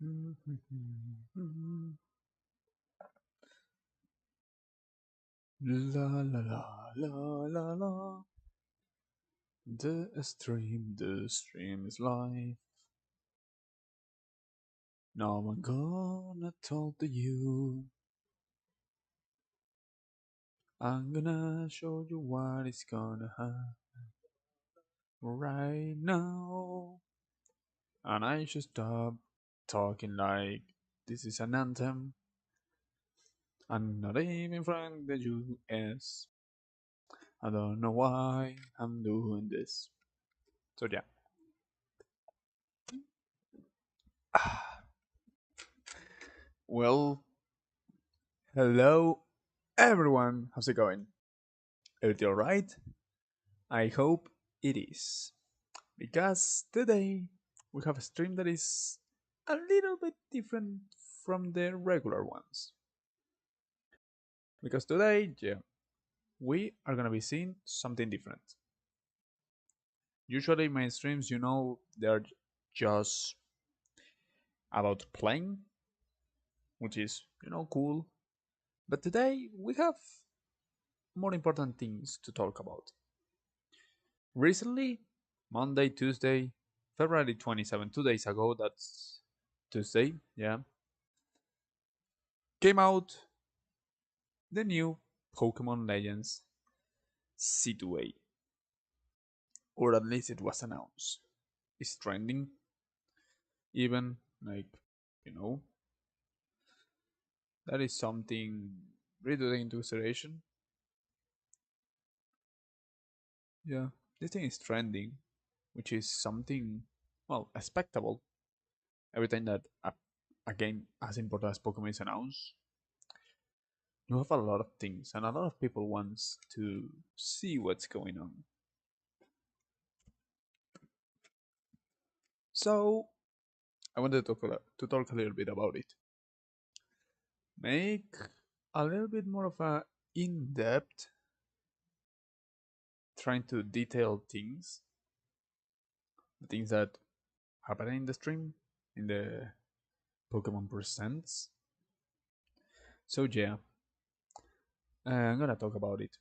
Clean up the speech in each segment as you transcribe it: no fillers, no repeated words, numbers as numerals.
La la la la la la. The stream is live. Now I'm gonna talk to you. I'm gonna show you what is gonna happen right now. And I should stop talking like this is an anthem. I'm not even from the US. I don't know why I'm doing this. So yeah. Well, hello everyone. How's it going? Everything alright? I hope it is. Because today we have a stream that is a little bit different from the regular ones. Because today, yeah, we are gonna be seeing something different. Usually my streams, they're just about playing, which is, cool. But today we have more important things to talk about. Recently, Monday, Tuesday, February 27, 2 days ago, that's Tuesday, yeah, came out the new Pokemon Legends C2A. Or at least it was announced. It's trending, even, like, you know, that is something really to take into consideration. Yeah, this thing is trending, which is something, well, expectable. Every time that a game as important as Pokemon is announced, you have a lot of things, and a lot of people wants to see what's going on. So I wanted to talk a little bit about it. Make a little bit more of a in-depth, trying to detail things, the things that happen in the stream, in the Pokemon Presents. So yeah, I'm gonna talk about it.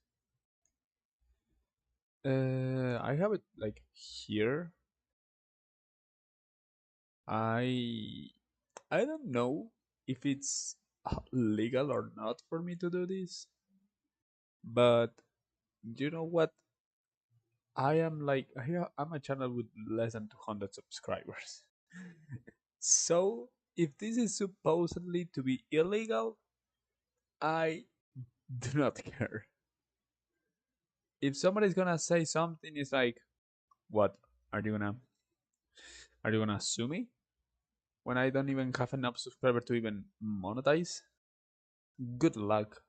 I have it like here. I I don't know if it's legal or not for me to do this, but you know what? I'm a channel with less than 200 subscribers. So if this is supposedly to be illegal, I do not care. If somebody's gonna say something, it's like, what are you gonna are you gonna sue me when I don't even have enough subscribers to even monetize? Good luck,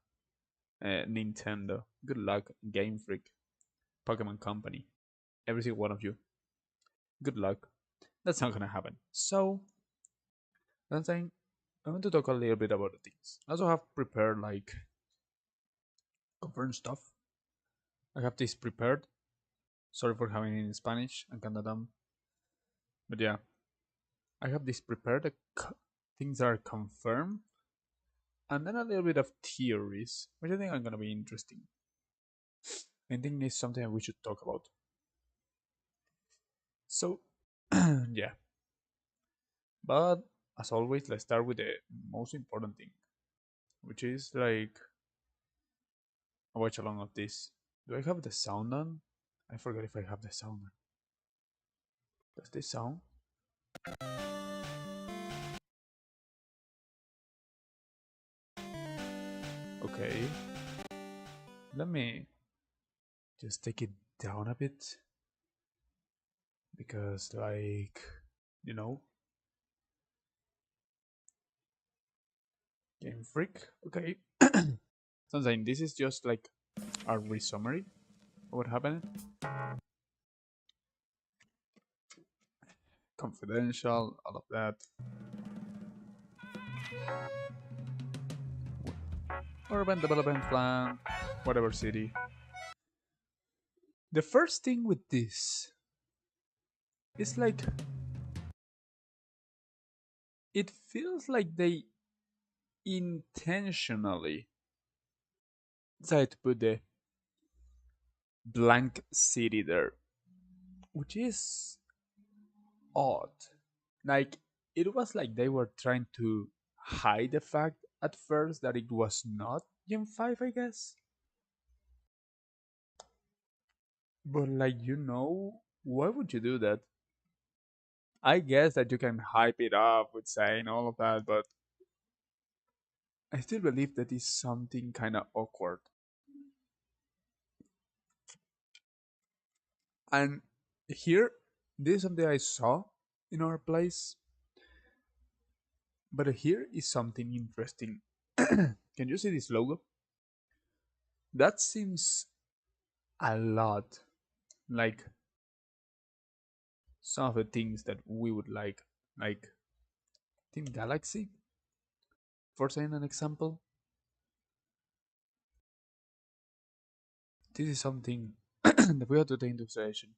Nintendo. Good luck, Game Freak, Pokemon Company, every single one of you. Good luck. That's not gonna happen. So, I'm saying I want to talk a little bit about the things. I also have prepared like confirmed stuff. I have this prepared. Sorry for having it in Spanish and Canada, but yeah, I have this prepared. Things that are confirmed, and then a little bit of theories, which I think are gonna be interesting. I think it's something that we should talk about. So, yeah. But as always, let's start with the most important thing, which is like a watch along of this. Do I have the sound on? I forget if I have the sound on. Does this sound? Okay. Let me just take it down a bit. Because, like, you know, Game Freak. Okay. Something. This is just like a re-summary of what happened. Confidential, all of that. Urban development plan, whatever city. The first thing with this is like it feels like they intentionally decided to put the blank city there, which is odd. Like, it was like they were trying to hide the fact at first that it was not Gen 5, I guess. But, like, why would you do that? I guess that you can hype it up with saying all of that, but I still believe that is something kind of awkward. And here, this is something I saw in our place, but here is something interesting. Can you see this logo? That seems a lot like some of the things that we would like Team Galaxy, for saying an example. This is something that we have to take into consideration.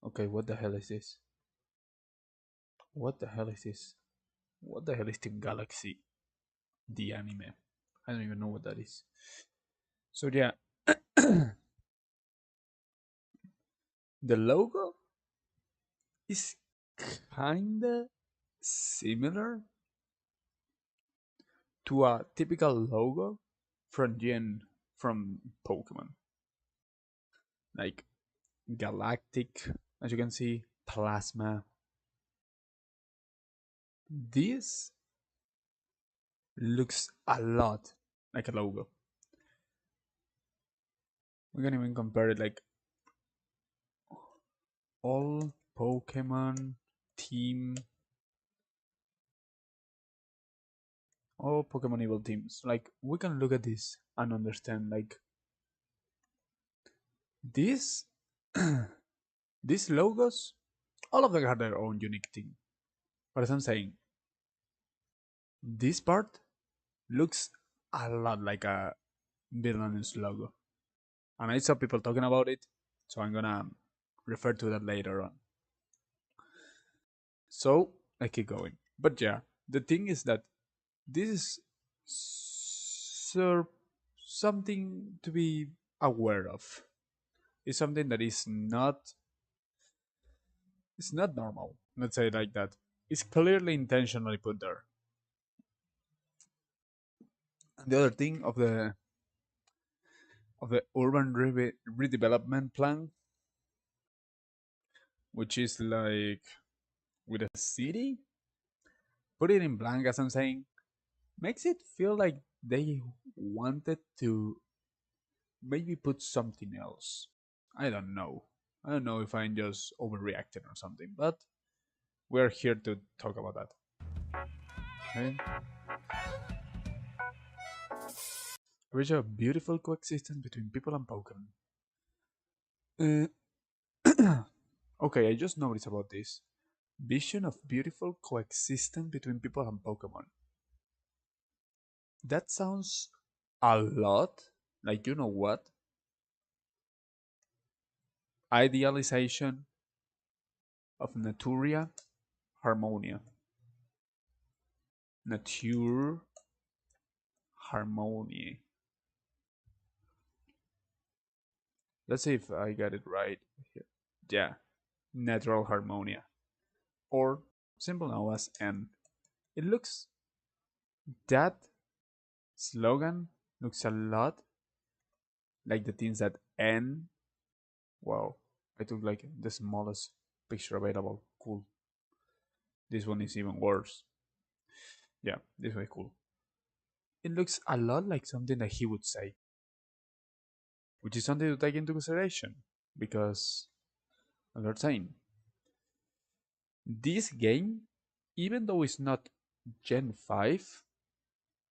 Okay, what the hell is this? What the hell is this? What the hell is Team Galaxy? The anime. I don't even know what that is. So yeah, the logo is kinda similar to a typical logo from Pokemon. Like galactic, as you can see, plasma. This looks a lot like a logo. We can even compare it like all Pokemon team, all Pokemon evil teams. Like we can look at this and understand like this these logos, all of them have their own unique thing. But as I'm saying, this part looks a lot like a villainous logo. And I saw people talking about it, so I'm gonna refer to that later on. So I keep going. But yeah, the thing is that this is sur- something to be aware of. It's something that is not it's not normal. Let's say it like that. It's clearly intentionally put there. And the other thing of the urban redevelopment plan, which is like with a city, put it in blank as I'm saying, makes it feel like they wanted to maybe put something else. I don't know. I don't know if I'm just overreacting or something, but we're here to talk about that. Okay? Reach a beautiful coexistence between people and Pokemon. Uh, okay, I just noticed about this. Vision of beautiful coexistence between people and Pokemon. That sounds a lot like, you know what? Idealization of Naturia Harmonia. Nature Harmonie. Let's see if I got it right here. Yeah, Natural Harmonia. Or simple now as N. It looks, that slogan looks a lot like the things that N. Wow, I took like the smallest picture available. Cool. This one is even worse. Yeah, this way cool. It looks a lot like something that he would say, which is something to take into consideration because, as they're saying, this game, even though it's not Gen 5,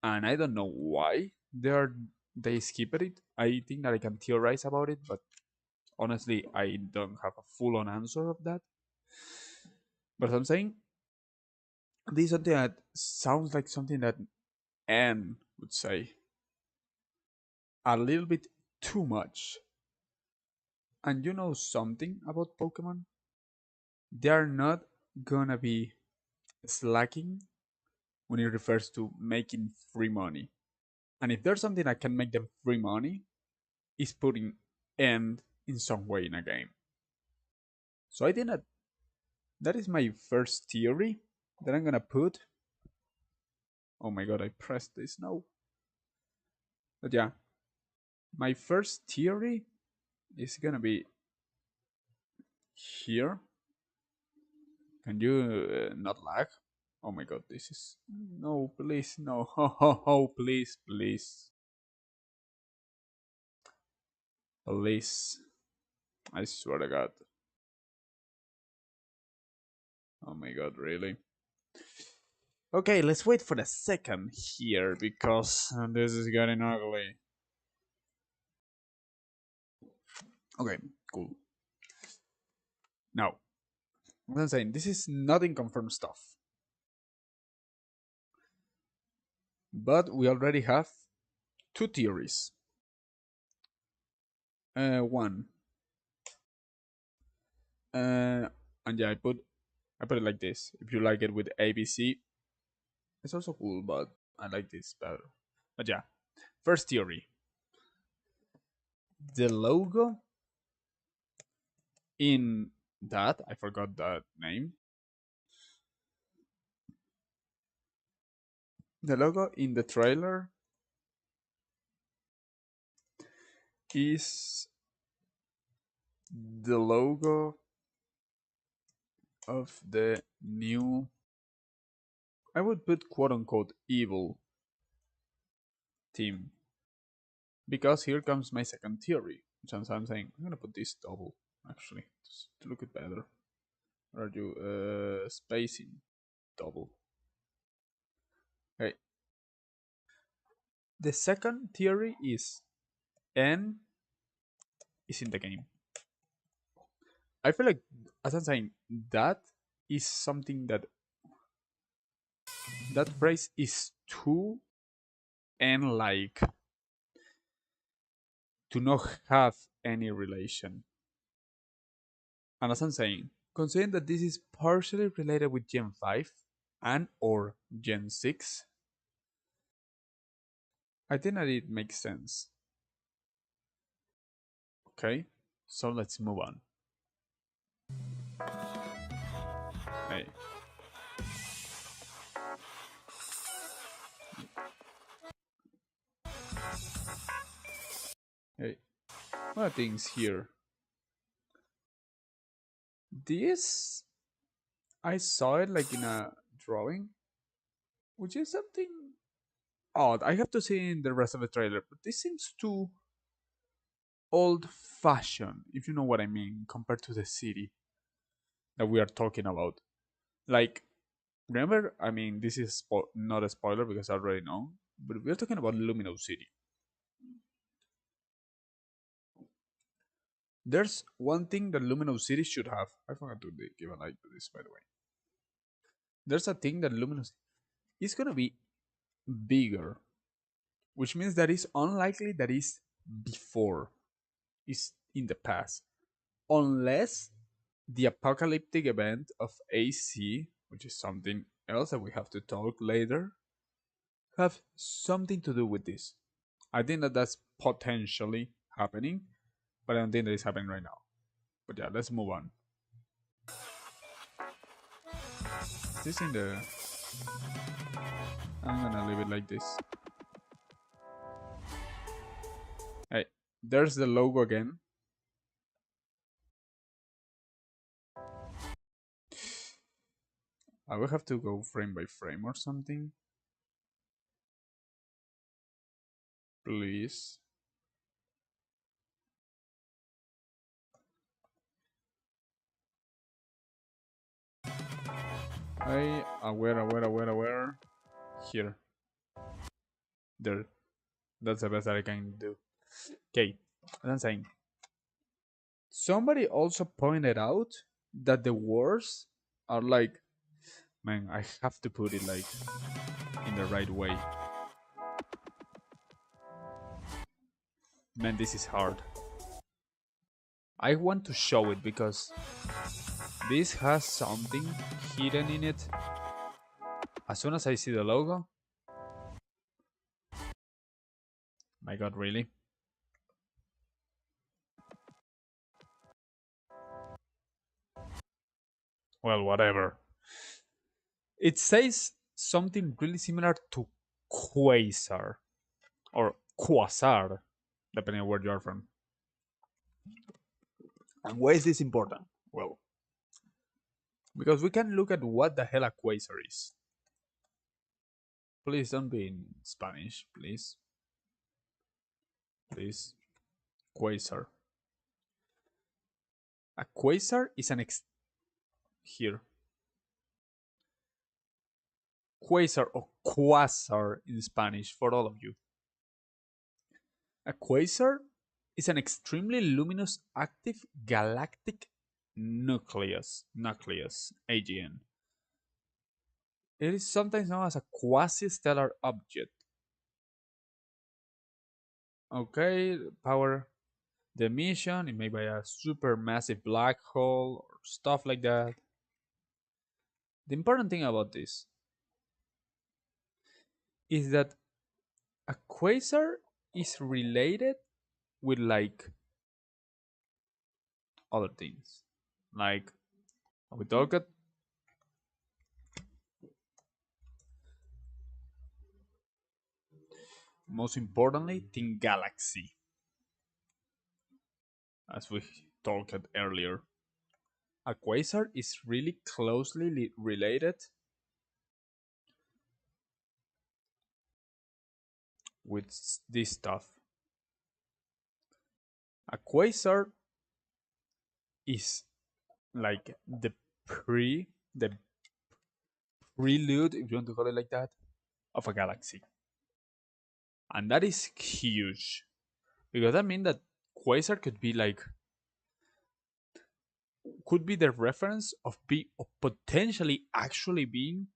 and I don't know why they skipped it. I think that I can theorize about it, but honestly, I don't have a full on answer of that. But I'm saying this is something that sounds like something that Anne would say. A little bit too much. And you know something about Pokemon? They are not gonna be slacking when it refers to making free money. And if there's something that can make them free money, is putting end in some way in a game. So I think that is my first theory that I'm gonna put. Oh my god, I pressed this now. But yeah, my first theory is gonna be here. Can you not lag? Oh my god, this is... No, please, no. Oh, please, please. Please. I swear to god. Oh my god, really? Okay, let's wait for a second here because this is getting ugly. Okay, cool. Now, what I'm saying, this is not confirmed stuff. But we already have two theories. One. And yeah, I put it like this. If you like it with ABC, it's also cool, but I like this better. But yeah, first theory. The logo in that, I forgot that name. The logo in the trailer is the logo of the new, I would put quote unquote evil team. Because here comes my second theory, which I'm saying I'm gonna put this double actually just to look it better. Or are you spacing double? Okay. The second theory is N is in the game. I feel like, as I'm saying, that is something that phrase is too N like to not have any relation. And as I'm saying, considering that this is partially related with Gen 5 and or Gen 6, I think that it makes sense. Okay, so let's move on. Hey. Hey, what are things here? This, I saw it like in a drawing, which is something odd. I have to see in the rest of the trailer, but this seems too old-fashioned, if you know what I mean, compared to the city that we are talking about. Like, remember, I mean, this is not a spoiler because I already know, but we're talking about Luminous City. There's one thing that Luminous City should have. I forgot to give a like to this, by the way. There's a thing that Luminous is gonna be bigger, which means that it's unlikely that is before, is in the past, unless the apocalyptic event of AC, which is something else that we have to talk later, have something to do with this. I think that that's potentially happening, but I don't think that it's happening right now. But yeah, let's move on. Is this in the... I'm gonna leave it like this. Hey, there's the logo again. I will have to go frame by frame or something. Please. Aware. Here. There. That's the best that I can do. Okay, as I'm saying. Somebody also pointed out that the words are like, man, I have to put it like in the right way. Man, this is hard. I want to show it because this has something hidden in it As soon as I see the logo, my god, really? Well, whatever. It says something really similar to Quasar or Quasar, depending on where you are from. And why is this important? Well, because we can look at what the hell a quasar is. Please don't be in Spanish, please. Please. Quasar. A quasar is an here. Quasar or quasar in Spanish for all of you. A quasar is an extremely luminous active galactic nucleus. AGN. It is sometimes known as a quasi-stellar object. Okay, power the emission, it may be a supermassive black hole or stuff like that. The important thing about this is that a quasar is related with like other things. Like we talked, most importantly, Thin Galaxy. As we talked earlier. A quasar is really closely related with this stuff. A quasar is like the prelude, if you want to call it like that, of a galaxy. And that is huge. Because that means that quasar could be the reference of potentially actually being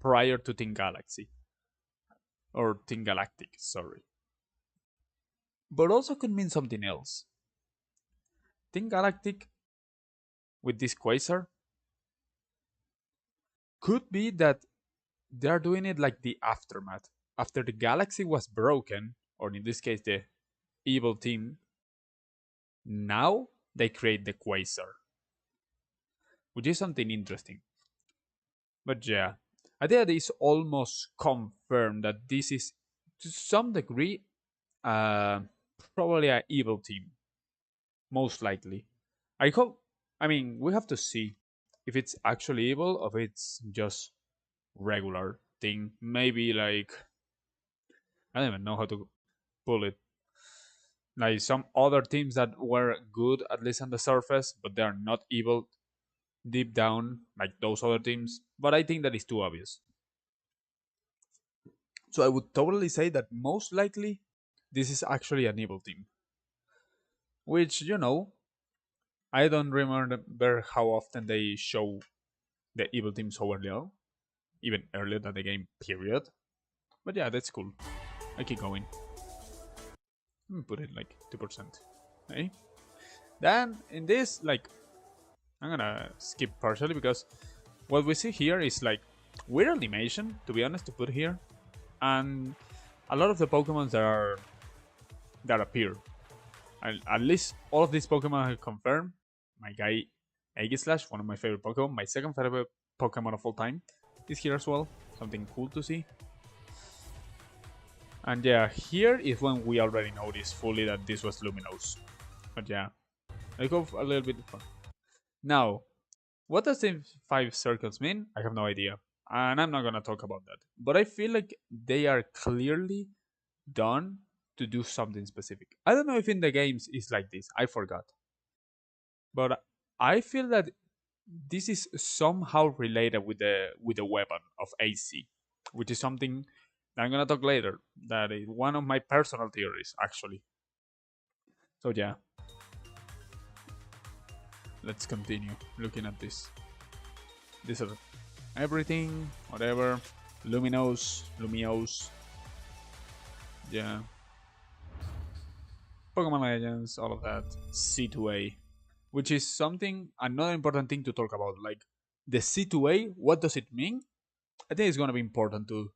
prior to Thin Galaxy. Or Thin Galactic, sorry. But also could mean something else. Thin Galactic with this quasar could be that they are doing it like the aftermath. After the galaxy was broken, or in this case the evil team, now they create the quasar. Which is something interesting. But yeah, I think that it's almost confirmed that this is to some degree probably an evil team. Most likely. We have to see if it's actually evil or if it's just regular thing. Maybe like I don't even know how to pull it. Like some other teams that were good at least on the surface, but they are not evil deep down like those other teams. But I think that is too obvious. So I would totally say that most likely this is actually an evil team. Which, I don't remember how often they show the evil team so early on. Even earlier than the game, period. But yeah, that's cool. I keep going. Let me put it like 2%. Okay? Then in this, I'm gonna skip partially because what we see here is like weird animation, to be honest, to put here. And a lot of the Pokemon that appear. At least all of these Pokemon are confirmed. My guy Aegislash, one of my favorite Pokemon, my second favorite Pokemon of all time, is here as well. Something cool to see. And yeah, here is when we already noticed fully that this was Luminous. But yeah, I go a little bit far. Now, what does the 5 circles mean? I have no idea. And I'm not gonna talk about that. But I feel like they are clearly done to do something specific. I don't know if in the games it's like this. I forgot. But I feel that this is somehow related with the weapon of AC, which is something that I'm gonna talk later. That is one of my personal theories, actually. So yeah, let's continue looking at this. These are everything, whatever, Lumiose, yeah, Pokemon Legends, all of that, C2A, which is another important thing to talk about. Like The C2A, what does it mean? I think it's gonna be important to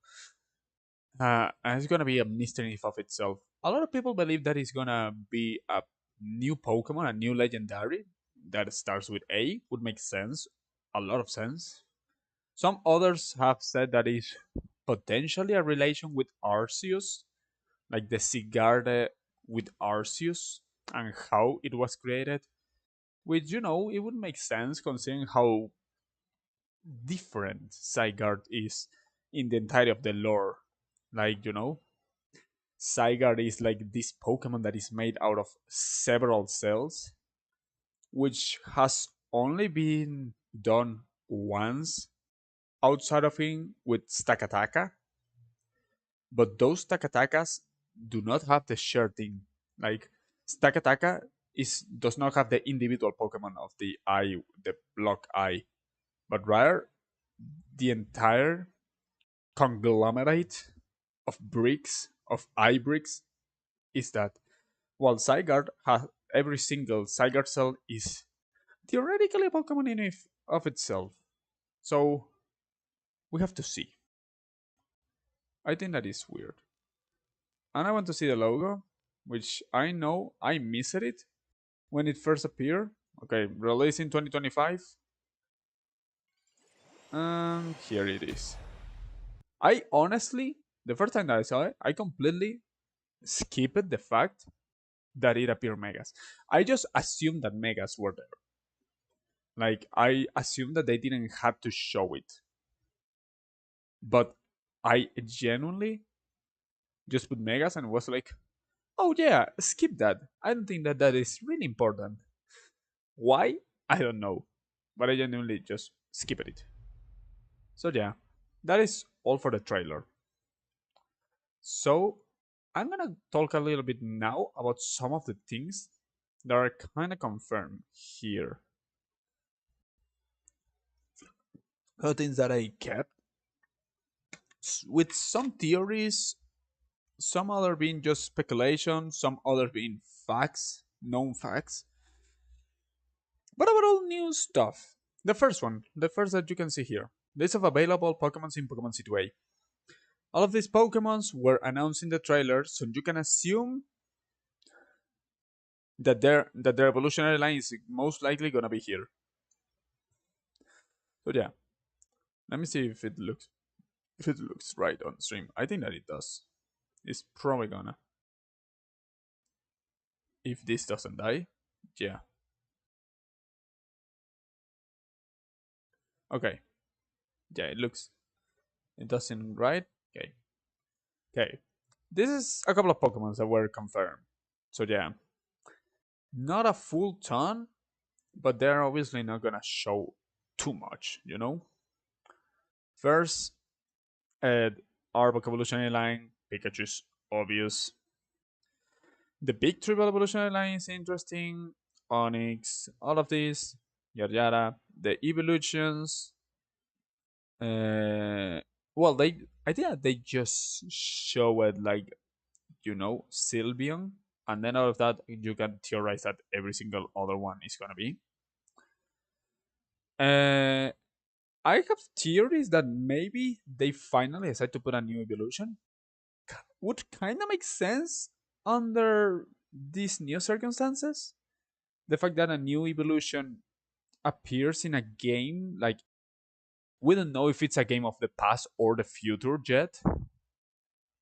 and it's gonna be a mystery of itself. A lot of people believe that it's gonna be a new Pokemon, a new legendary that starts with A. Would make sense, a lot of sense. Some others have said that it's potentially a relation with Arceus, like the Sigarde with Arceus and how it was created. Which it would make sense considering how different Zygarde is in the entirety of the lore. Like, Zygarde is like this Pokemon that is made out of several cells, which has only been done once outside of him with Stakataka, but those Takatakas do not have the shared thing. Like Stakataka does not have the individual Pokemon of the eye, the block eye, but rather the entire conglomerate of bricks of eye bricks is that while Zygarde has every single Zygarde cell is theoretically a Pokemon in of itself. So we have to see. I think that is weird. And I want to see the logo, which I know I missed it when it first appeared. Okay, released in 2025. And here it is. I honestly, the first time that I saw it, I completely skipped the fact that it appeared Megas. I just assumed that Megas were there. Like, I assumed that they didn't have to show it. But I genuinely just put Megas and was like, oh yeah, skip that. I don't think that that is really important. Why? I don't know. But I genuinely just skipped it. So yeah, that is all for the trailer. So I'm gonna talk a little bit now about some of the things that are kind of confirmed here. The things that I kept with some theories, some other being just speculation, some other being facts, known facts. But overall new stuff. The first that you can see here. List of available Pokemons in Pokemon C2A. All of these Pokemons were announced in the trailer, so you can assume that their evolutionary line is most likely gonna be here. So yeah, let me see if it looks right on stream. I think that it does. It's probably gonna. If this doesn't die, yeah. Okay, yeah, it doesn't right. Okay, okay. This is a couple of Pokemons that were confirmed. So yeah, not a full ton, but they're obviously not gonna show too much. First, our evolutionary line, Pikachu's obvious. The big triple evolutionary line is interesting. Onyx, all of these, yada yada. The evolutions, uh, well, I think that they just show it like Sylveon, and then out of that you can theorize that every single other one is gonna be. Uh, I have theories that maybe they finally decide to put a new evolution. Would kind of make sense under these new circumstances. The fact that a new evolution appears in a game, like we don't know if it's a game of the past or the future yet,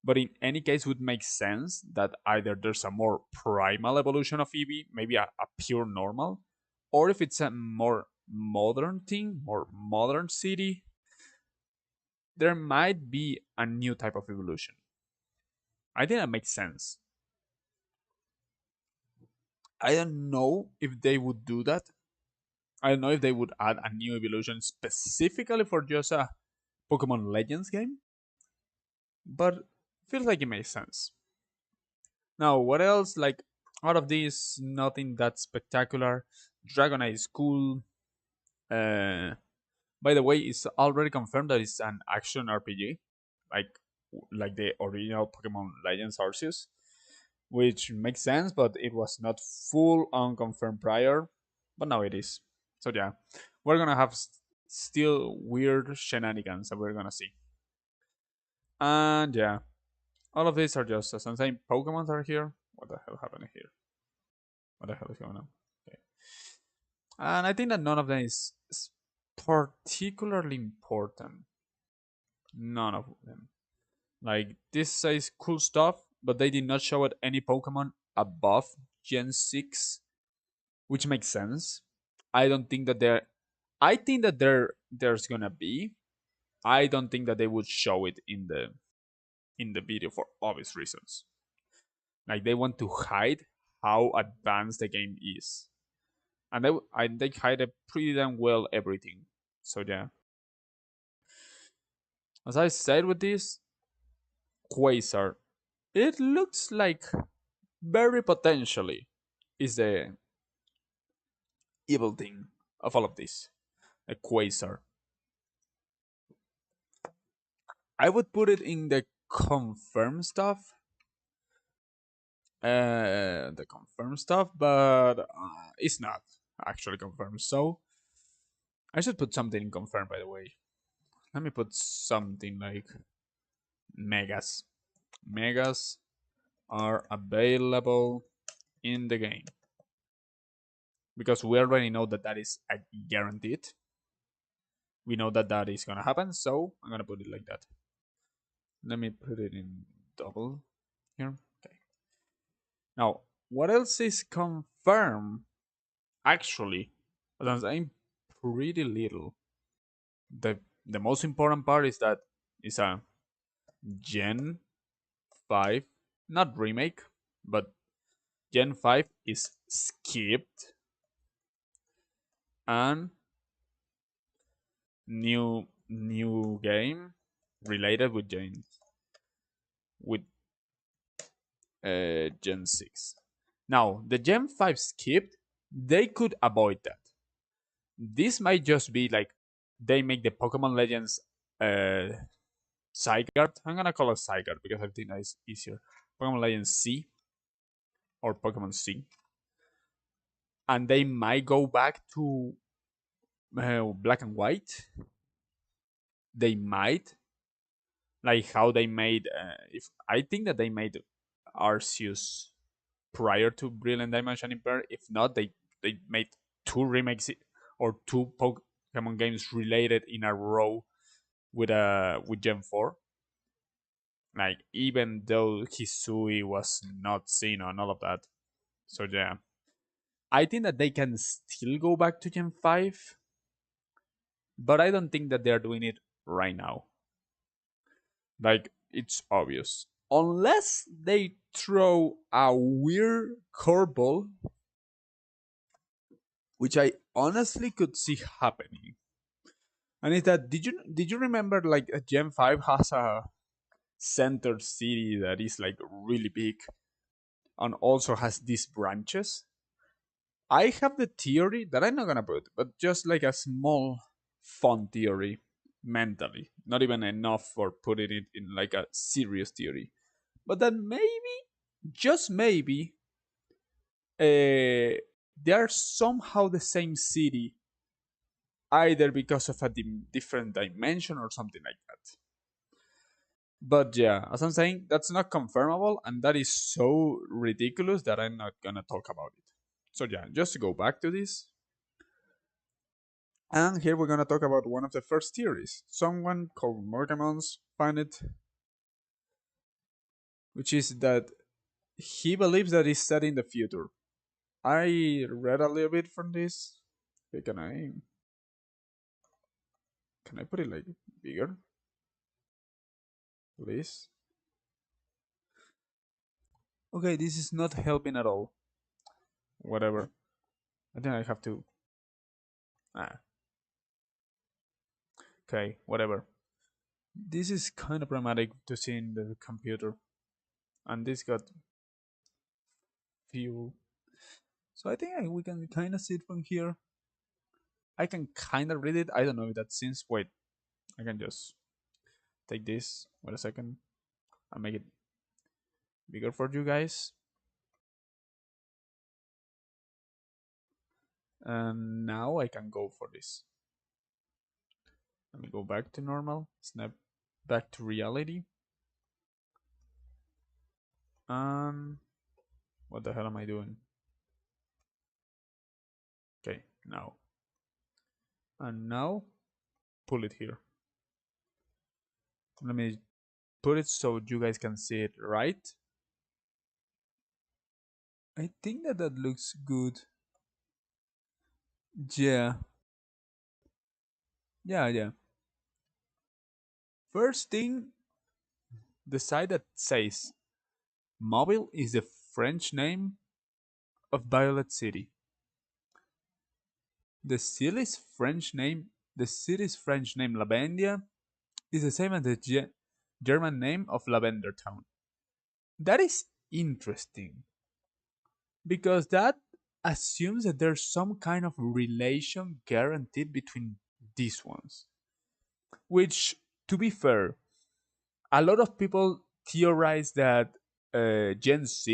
but in any case would make sense that either there's a more primal evolution of Eevee, maybe a pure normal, or if it's a more modern thing, more modern city, there might be a new type of evolution. I think that makes sense. I don't know if they would do that. I don't know if they would add a new evolution specifically for just a Pokemon Legends game, but feels like it makes sense. Now, what else? Like, out of these, nothing that spectacular. Dragonite is cool. Uh, by the way, it's already confirmed that it's an action RPG, like like the original Pokemon Legends Arceus, which makes sense, but it was not full on confirmed prior, but now it is. So yeah, we're gonna have still weird shenanigans that we're gonna see. And yeah, all of these are just as I'm saying. Pokemons are here. What the hell happened here? What the hell is going on? Okay. And I think that none of them is particularly important. None of them. Like this says cool stuff, but they did not show it any Pokemon above Gen 6, which makes sense. I don't think that there I think that there's gonna be. I don't think that they would show it in the video for obvious reasons. Like they want to hide how advanced the game is. And they hide it pretty damn well everything. So yeah. As I said with this, Quasar, it looks like very potentially is the evil thing of all of this. A Quasar. I would put it in the confirmed stuff. The confirmed stuff, but it's not actually confirmed. So I should put something in confirmed, by the way. Let me put something like Megas. Megas are available in the game because we already know that that is a guaranteed. We know that that is gonna happen, so I'm gonna put it like that. Let me put it in double here. Okay. Now, what else is confirmed? Actually, as I'm saying, pretty little. The most important part is that it's a Gen 5, not remake, but Gen 5 is skipped and new game related with with Gen 6. Now, the Gen 5 skipped, they could avoid that. This might just be like they make the Pokemon Legends Zygarde. I'm gonna call it Zygarde because I think that is easier. Pokemon Legends C or Pokemon C. And they might go back to black and white. They might, like how they made. If I think that they made Arceus prior to Brilliant Diamond Shining Pearl. If not, they made two remakes or two Pokemon games related in a row with Gen 4. Like even though Hisui was not seen on all of that. So yeah. I think that they can still go back to Gen 5, but I don't think that they're doing it right now. Like it's obvious. Unless they throw a weird curveball, which I honestly could see happening. And is that did you remember like a Gen 5 has a center city that is like really big and also has these branches? I have the theory that I'm not gonna put, but just like a small fun theory mentally, not even enough for putting it in like a serious theory, but that maybe, just maybe, they are somehow the same city, either because of a different dimension or something like that. But yeah, as I'm saying, that's not confirmable, and that is so ridiculous that I'm not gonna talk about it. So yeah, just to go back to this, and here we're gonna talk about one of the first theories. Someone called Morgamons find it, which is that he believes that it's set in the future. I read a little bit from this. Okay, can I put it like bigger, please? Okay, this is not helping at all. Whatever. I think I have to. Ah, okay, whatever. This is kind of problematic to see in the computer, and this got fuel. So I think we can kind of see it from here. I can kind of read it. I don't know if that seems. Wait, I can just take this. Wait a second. I'll make it bigger for you guys. And now I can go for this. Let me go back to normal. Snap back to reality. Um, what the hell am I doing? Okay, now. And now, pull it here. Let me put it so you guys can see it right. I think that that looks good. Yeah, yeah. First thing, the side that says Mobile is the French name of Violet City. The city's French name, the city's French name Lavendia is the same as the German name of Lavender Town. That is interesting because that assumes that there's some kind of relation guaranteed between these ones. Which, to be fair, a lot of people theorize that Gen 6